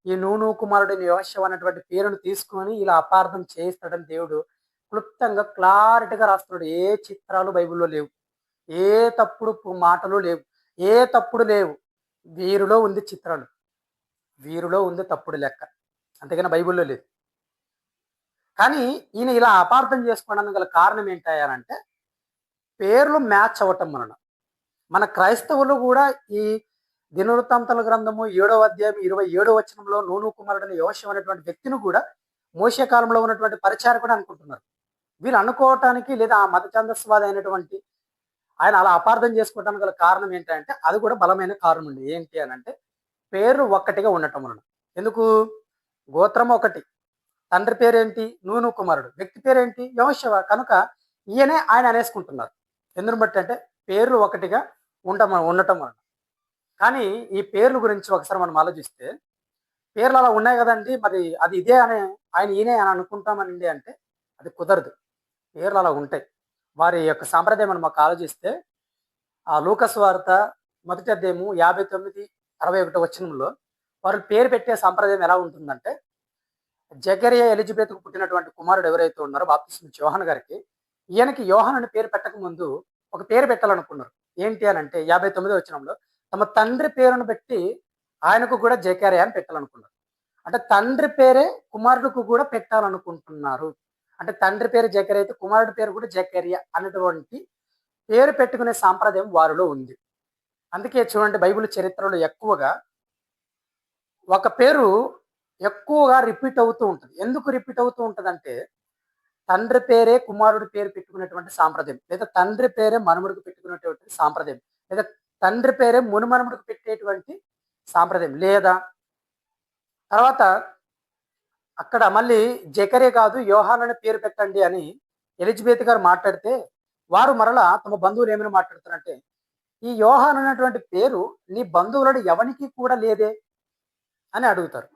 ఈ నూను కుమారుడైన యెహోషువ అన్నటువంటి పేరును తీసుకొని ఇలా అపార్థం చేయిస్తాడని దేవుడు క్లుప్తంగా క్లారిటీగా రాస్తున్నాడు. ఏ చిత్రాలు బైబిల్లో లేవు, ఏ తప్పుడు మాటలు లేవు, ఏ తప్పుడు లేవు. వీరిలో ఉంది చిత్రాలు, వీరిలో ఉంది తప్పుడు లెక్క, అంతేగాని బైబిల్లో లేదు. కానీ ఈయన ఇలా అపార్థం చేసుకోవడానికి గల కారణం ఏంటంటే పేర్లు మ్యాచ్ అవ్వటం వలన. మన క్రైస్తవులు కూడా ఈ దినవృత్తాంతాల గ్రంథము 7వ అధ్యాయం 27వ వచనంలో నూను కుమారుడైన యోషువ అనేటువంటి వ్యక్తిని కూడా మోషే కాలంలో ఉన్నటువంటి పరిచారకుడు అనుకుంటున్నారు. వీళ్ళు అనుకోవటానికి లేదా ఆ మత ఛందస్వాది అయినటువంటి ఆయన అలా అపార్థం చేసుకోవడానికి గల కారణం ఏంటంటే అది కూడా బలమైన కారణం ఉంది. ఏంటి అని అంటే పేర్లు ఒక్కటిగా ఉండటం వలన. ఎందుకు? గోత్రం ఒకటి, తండ్రి పేరేంటి నూను కుమారుడు, వ్యక్తి పేరేంటి యోషువ, కనుక ఈయనే ఆయన అనేసుకుంటున్నారు. ఎందుని బట్టి అంటే పేర్లు ఒకటిగా ఉండటం వలన. కానీ ఈ పేర్ల గురించి ఒకసారి మనం ఆలోచిస్తే పేర్లు అలా ఉన్నాయి కదండి, మరి అది ఇదే అని ఆయన ఈయనే అని అనుకుంటామనండి అంటే అది కుదరదు. పేర్లు అలా ఉంటాయి. వారి యొక్క సాంప్రదాయం మనం మాకు ఆలోచిస్తే ఆ లూకాసు వార్త మొదటి అధ్యాయము 59:61 వచనంలో వారు పేరు పెట్టే సాంప్రదాయం ఎలా ఉంటుందంటే జకరియా ఎలిజబెత్కు పుట్టినటువంటి కుమారుడు ఎవరైతే ఉన్నారో బాప్తిస్మ యోహాను గారికి, ఈయనకి యోహాను అని పేరు పెట్టక ముందు ఒక పేరు పెట్టాలనుకున్నారు. ఏంటి అని అంటే 59వ వచనంలో తమ తండ్రి పేరును బట్టి ఆయనకు కూడా జకరియా అని పెట్టాలనుకున్నారు. అంటే తండ్రి పేరే కుమారుడికి కూడా పెట్టాలనుకుంటున్నారు. అంటే తండ్రి పేరు జకరియా అయితే కుమారుడి పేరు కూడా జకరియా అనేటువంటి పేరు పెట్టుకునే సాంప్రదాయం వారిలో ఉంది. అందుకే చూడండి బైబిల్ చరిత్రలో ఎక్కువగా ఒక పేరు ఎక్కువగా రిపీట్ అవుతూ ఉంటుంది. ఎందుకు రిపీట్ అవుతూ ఉంటుందంటే తండ్రి పేరే కుమారుడి పేరు పెట్టుకునేటువంటి సాంప్రదాయం, లేదా తండ్రి పేరే మనముడికి పెట్టుకునేటువంటి సాంప్రదాయం, లేదా తండ్రి పేరే మునుమనుముడికి పెట్టేటువంటి సాంప్రదాయం, లేదా తర్వాత అక్కడ మళ్ళీ జకరియా కాదు యోహాను అనే పేరు పెట్టండి అని ఎలిజబెత్ గారు మాట్లాడితే వారు మరలా తమ బంధువులు ఏమైనా మాట్లాడుతారంటే ఈ యోహాను అనేటువంటి పేరు నీ బంధువులను ఎవరికి కూడా లేదే అని అడుగుతారు.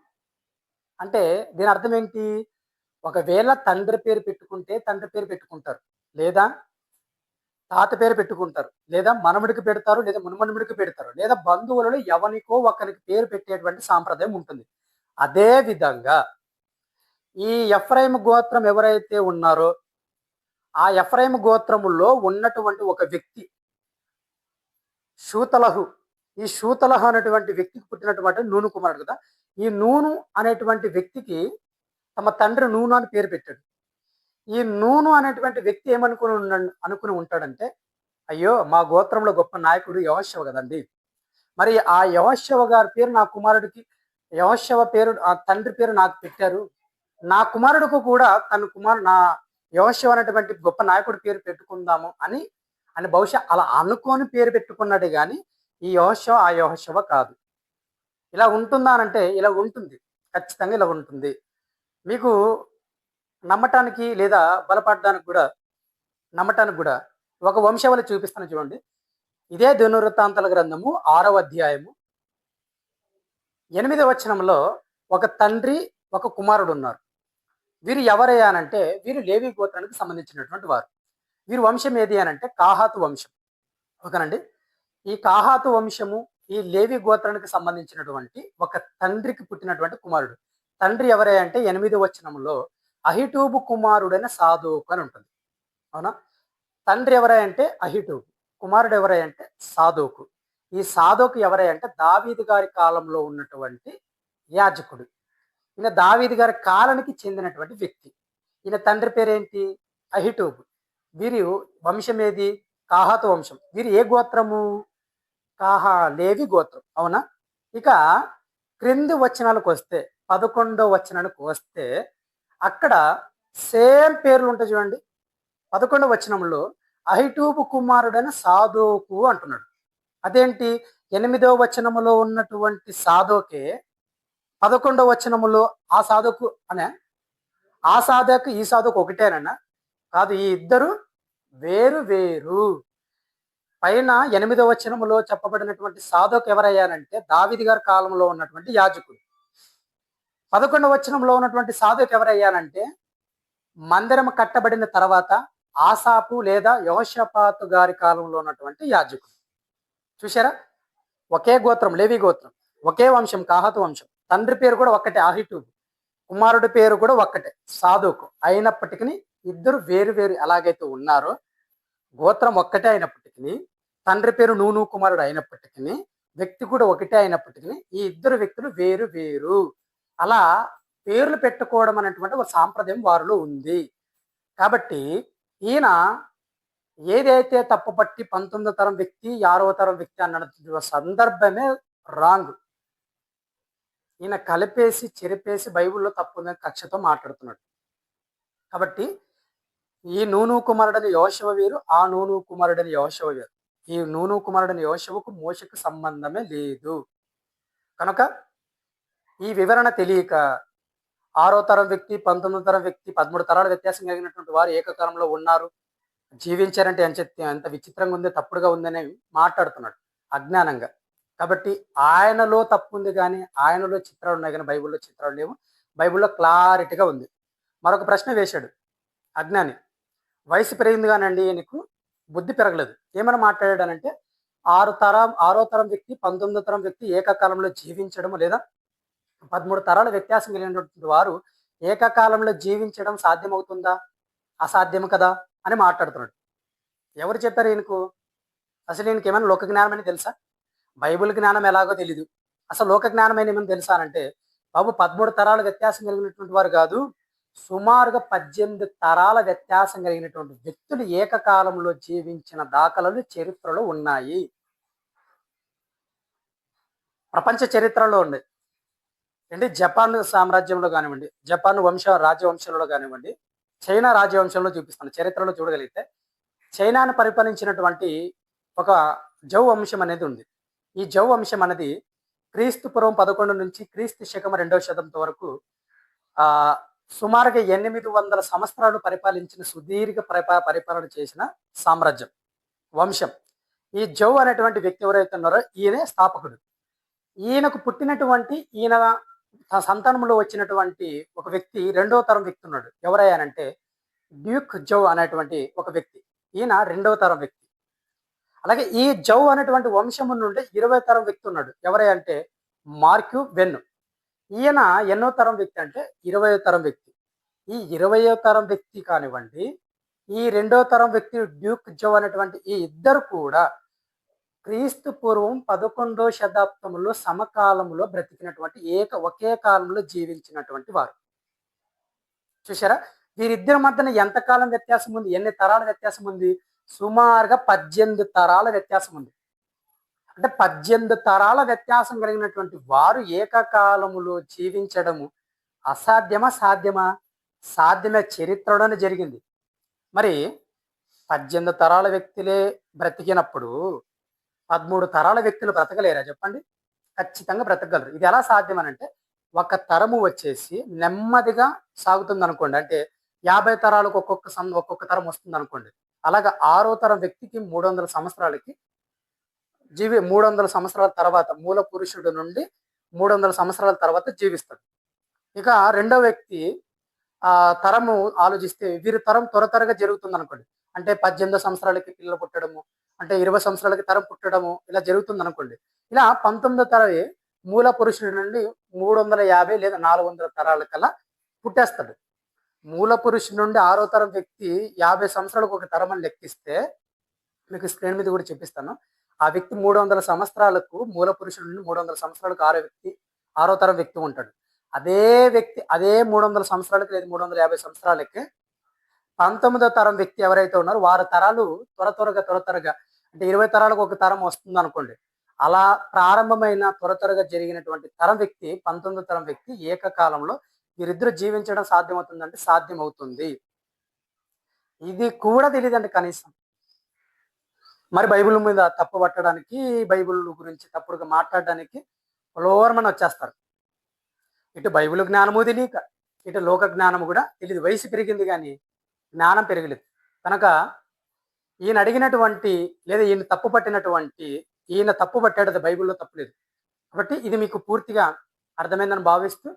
అంటే దీని అర్థం ఏంటి? ఒకవేళ తండ్రి పేరు పెట్టుకుంటే తండ్రి పేరు పెట్టుకుంటారు, లేదా తాత పేరు పెట్టుకుంటారు, లేదా మనముడికి పెడతారు, లేదా మునుమనుముడికి పెడతారు, లేదా బంధువులలో ఎవరికో ఒకరికి పేరు పెట్టేటువంటి సాంప్రదాయం ఉంటుంది. అదే విధంగా ఈ ఎఫ్రాయిము గోత్రం ఎవరైతే ఉన్నారో ఆ ఎఫ్రాయిము గోత్రములో ఉన్నటువంటి ఒక వ్యక్తి షూతలహు, ఈ షూతలహు అనేటువంటి వ్యక్తికి పుట్టినటువంటి నూను కుమారుడు కదా. ఈ నూను అనేటువంటి వ్యక్తికి తమ తండ్రి నూను అని పేరు పెట్టాడు. ఈ నూను అనేటువంటి వ్యక్తి అనుకుని ఉంటాడంటే అయ్యో మా గోత్రంలో గొప్ప నాయకుడు యెహోషువ కదండి, మరి ఆ యెహోషువ గారి పేరు నా కుమారుడికి, యెహోషువ పేరు ఆ తండ్రి పేరు నాకు పెట్టారు, నా కుమారుడికి కూడా నా యెహోషువ అనేటువంటి గొప్ప నాయకుడి పేరు పెట్టుకుందాము అని అని బహుశా అలా అనుకోని పేరు పెట్టుకున్నాడు. కానీ ఈ యెహోషువ ఆ యెహోషువ కాదు. ఇలా ఉంటుందా అంటే ఇలా ఉంటుంది, ఖచ్చితంగా ఇలా ఉంటుంది. మీకు నమ్మటానికి లేదా బలపడడానికి కూడా నమ్మటానికి కూడా ఒక వంశావళి చూపిస్తాను చూడండి. ఇదే దినవృత్తాంతాల గ్రంథము 6వ అధ్యాయము 8వ వచనంలో ఒక తండ్రి ఒక కుమారుడు ఉన్నారు. వీరు ఎవరయ్యా అనంటే వీరు లేవి గోత్రానికి సంబంధించినటువంటి వారు. వీరి వంశం ఏది అనంటే కాహాతు వంశం. ఓకేనండి. ఈ కాహాతు వంశము ఈ లేవి గోత్రానికి సంబంధించినటువంటి ఒక తండ్రికి పుట్టినటువంటి కుమారుడు. తండ్రి ఎవరై అంటే 8వ వచనంలో అహిటూబు కుమారుడైన సాదోకు అని ఉంటుంది. అవునా? తండ్రి ఎవరై అంటే అహిటూబు, కుమారుడు ఎవరై అంటే సాదోకు. ఈ సాదోకు ఎవరై అంటే దావీదు గారి కాలంలో ఉన్నటువంటి యాజకుడు. ఈయన దావీదు గారి కాలానికి చెందినటువంటి వ్యక్తి. ఈయన తండ్రి పేరేంటి? అహిటూబు. వీరి వంశం ఏది? కాహాతు వంశం. వీరు ఏ గోత్రము? లేవి గోత్రం. అవునా? ఇక క్రింది వచనాలకు వస్తే 11వ వచనానికి వస్తే అక్కడ సేమ్ పేర్లు ఉంటాయి చూడండి. 11వ వచనంలో అహిటూబు కుమారుడైన సాదోకు అంటున్నాడు. అదేంటి? 8వ వచనములో ఉన్నటువంటి సాదోకే 11వ వచనములో ఆ సాదోకు అనే ఆ సాదోకు ఈ సాదోకు ఒకటేనన్నా? కాదు, ఈ ఇద్దరు వేరు వేరు. పైన 8వ వచనములో చెప్పబడినటువంటి సాదోకు ఎవరయ్యారంటే దావీదు గారి కాలంలో ఉన్నటువంటి యాజకుడు. 11వ వచనంలో ఉన్నటువంటి సాదోకు ఎవరయ్యారంటే మందిరం కట్టబడిన తర్వాత ఆసాపు లేదా యెహోషాపాతు గారి కాలంలో ఉన్నటువంటి యాజకుడు. చూసారా? ఒకే గోత్రం, లేవి గోత్రం, ఒకే వంశం, కాహాతు వంశం. తండ్రి పేరు కూడా ఒక్కటే అహిటూబు, కుమారుడి పేరు కూడా ఒక్కటే సాదోకు. అయినప్పటికీ ఇద్దరు వేరు వేరు ఎలాగైతే ఉన్నారో, గోత్రం ఒక్కటే అయినప్పటికీ తండ్రి పేరు నూను కుమారుడు అయినప్పటికీ వ్యక్తి కూడా ఒకటే అయినప్పటికీ ఈ ఇద్దరు వ్యక్తులు వేరు వేరు. అలా పేర్లు పెట్టుకోవడం అనేటువంటి ఒక సాంప్రదాయం వారిలో ఉంది. కాబట్టి ఈయన ఏదైతే తప్పుపట్టి 19వ తరం వ్యక్తి, 6వ తరం వ్యక్తి అన్న సందర్భమే రాంగ్. ఈయన కలిపేసి చెరిపేసి బైబిల్లో తప్పు ఉందని కక్షతో మాట్లాడుతున్నాడు. కాబట్టి ఈ నూను కుమారుడని యోషువ వేరు, ఆ నూను కుమారుడని యోషువ వేరు. ఈ నూను కుమారుడని యోషువకు మోషకు సంబంధమే లేదు. కనుక ఈ వివరణ తెలియక 6వ తరం వ్యక్తి, 19వ తరం వ్యక్తి, 13 తరాల వ్యత్యాసం కలిగినటువంటి వారు ఏకకాలంలో ఉన్నారు, జీవించారంటే ఎంత విచిత్రంగా ఉంది, తప్పుడుగా ఉందని మాట్లాడుతున్నాడు అజ్ఞానంగా. కాబట్టి ఆయనలో తప్పు ఉంది కానీ ఆయనలో చిత్రాలు ఉన్నాయి కానీ బైబిల్లో చిత్రాలు లేవు. బైబిల్లో క్లారిటీగా ఉంది. మరొక ప్రశ్న వేశాడు అజ్ఞాని, వయసు పెరిగింది కానండి నీకు బుద్ధి పెరగలేదు. ఏమని మాట్లాడాడంటే 6వ తరం వ్యక్తి 19వ తరం వ్యక్తి ఏకకాలంలో జీవించడం లేదా 13 తరాల వ్యత్యాసం కలిగినటువంటి వారు ఏకకాలంలో జీవించడం సాధ్యమవుతుందా, అసాధ్యం కదా అని మాట్లాడుతున్నాడు. ఎవరు చెప్పారు ఈయనకు? అసలు ఈయనకి ఏమైనా లోక జ్ఞానం అని తెలుసా? బైబిల్ జ్ఞానం ఎలాగో తెలీదు. అసలు లోక జ్ఞానమైన ఏమైనా తెలుసా అంటే, బాబు 13 తరాల వ్యత్యాసం కలిగినటువంటి వారు కాదు, సుమారుగా 18 తరాల వ్యత్యాసం కలిగినటువంటి వ్యక్తులు ఏకకాలంలో జీవించిన దాఖలాలు చరిత్రలో ఉన్నాయి. ప్రపంచ చరిత్రలో ఉన్నాయి. అంటే జపాన్ సామ్రాజ్యంలో కానివ్వండి, జపాన్ రాజవంశంలో కానివ్వండి, చైనా రాజవంశంలో చూపిస్తాను. చరిత్రలో చూడగలిగితే చైనాను పరిపాలించినటువంటి ఒక జౌ వంశం అనేది ఉంది. ఈ జౌ వంశం అనేది క్రీస్తు పూర్వం 11 నుంచి క్రీస్తు శకం 2వ శతాబ్దం వరకు సుమారుగా 800 సంవత్సరాలు పరిపాలించిన సుదీర్ఘ పరిపాలన చేసిన సామ్రాజ్యం వంశం. ఈ జౌ అనేటువంటి వ్యక్తి ఎవరైతే ఉన్నారో ఈయనే స్థాపకుడు. ఈయనకు పుట్టినటువంటి ఈయన సంతానంలో వచ్చినటువంటి ఒక వ్యక్తి 2వ తరం వ్యక్తి ఉన్నాడు. ఎవరయ్యానంటే డ్యూక్ జౌ అనేటువంటి ఒక వ్యక్తి. ఈయన 2వ తరం వ్యక్తి. అలాగే ఈ జౌ అనేటువంటి వంశము నుండి 20వ తరం వ్యక్తి ఉన్నాడు. ఎవరంటే మార్క్యూ వెన్. ఈయన ఎన్నో తరం వ్యక్తి అంటే 20వ తరం వ్యక్తి. ఈ 20వ తరం వ్యక్తి కానివ్వండి, ఈ 2వ తరం వ్యక్తి డ్యూక్ జౌ అనేటువంటి ఈ ఇద్దరు కూడా క్రీస్తు పూర్వం 11వ శతాబ్దంలో సమకాలంలో బ్రతికినటువంటి ఒకే కాలంలో జీవించినటువంటి వారు. చూసారా, వీరిద్దరి మధ్యన ఎంత కాలం వ్యత్యాసం ఉంది, ఎన్ని తరాల వ్యత్యాసం ఉంది? సుమారుగా 18 తరాల వ్యత్యాసం ఉంది. అంటే 18 తరాల వ్యత్యాసం కలిగినటువంటి వారు ఏకకాలములో జీవించడము అసాధ్యమా సాధ్యమా? సాధ్యమే, చరిత్రలోనే జరిగింది. మరి 18 తరాల వ్యక్తులే బ్రతికినప్పుడు 13 తరాల వ్యక్తులు బ్రతకలేరా చెప్పండి? ఖచ్చితంగా బ్రతకగలరు. ఇది ఎలా సాధ్యం అని అంటే, ఒక తరము వచ్చేసి నెమ్మదిగా సాగుతుంది అనుకోండి. అంటే 50 తరాలకు ఒక్కొక్క తరం వస్తుంది అనుకోండి. అలాగా 6వ తరం వ్యక్తికి 300 సంవత్సరాలకి 300 సంవత్సరాల తర్వాత మూల పురుషుడు నుండి 300 సంవత్సరాల తర్వాత జీవిస్తాడు. ఇక రెండో వ్యక్తి తరము ఆలోచిస్తే వీరి తరం త్వరగా జరుగుతుంది అనుకోండి. అంటే 18 సంవత్సరాలకి పిల్లలు పుట్టడము, అంటే 20 సంవత్సరాలకి తరం పుట్టడము, ఇలా జరుగుతుంది అనుకోండి. ఇలా 19వ తరం మూల పురుషుడి నుండి 350 లేదా 400 తరాల కల్లా పుట్టేస్తాడు. మూల పురుషుడి నుండి 6వ తరం వ్యక్తి 50 సంవత్సరాలకు ఒక తరం అని లెక్కిస్తే, మీకు స్క్రీన్ మీద కూడా చూపిస్తాను. ఆ వ్యక్తి 300 సంవత్సరాలకు మూల పురుషుడి నుండి 300 సంవత్సరాలకు 6వ తరం వ్యక్తి ఉంటాడు. అదే వ్యక్తి అదే 300 సంవత్సరాలకి లేదా 350 సంవత్సరాలకి 19వ తరం వ్యక్తి ఎవరైతే ఉన్నారో వారి తరాలు త్వరగా అంటే 20 తరాలకు ఒక తరం వస్తుంది అనుకోండి. అలా ప్రారంభమైన త్వరగా జరిగినటువంటి తరం వ్యక్తి 19వ తరం వ్యక్తి ఏకకాలంలో వీరిద్దరు జీవించడం సాధ్యమవుతుందంటే సాధ్యమవుతుంది. ఇది కూడా తెలియదండి కనీసం. మరి బైబిల్ మీద తప్పు పట్టడానికి, బైబిల్ గురించి తప్పుడుగా మాట్లాడడానికి లోరమని వచ్చేస్తారు. ఇటు బైబిల్ జ్ఞానము తెలియక, ఇటు లోక జ్ఞానము కూడా తెలియదు. వయసు పెరిగింది కానీ జ్ఞానం పెరగలేదు. కనుక ఈయన అడిగినటువంటి లేదా ఈయన తప్పు పట్టినటువంటి ఈయన తప్పు పట్టాడు, బైబిల్లో తప్పు లేదు. కాబట్టి ఇది మీకు పూర్తిగా అర్థమైందని భావిస్తూ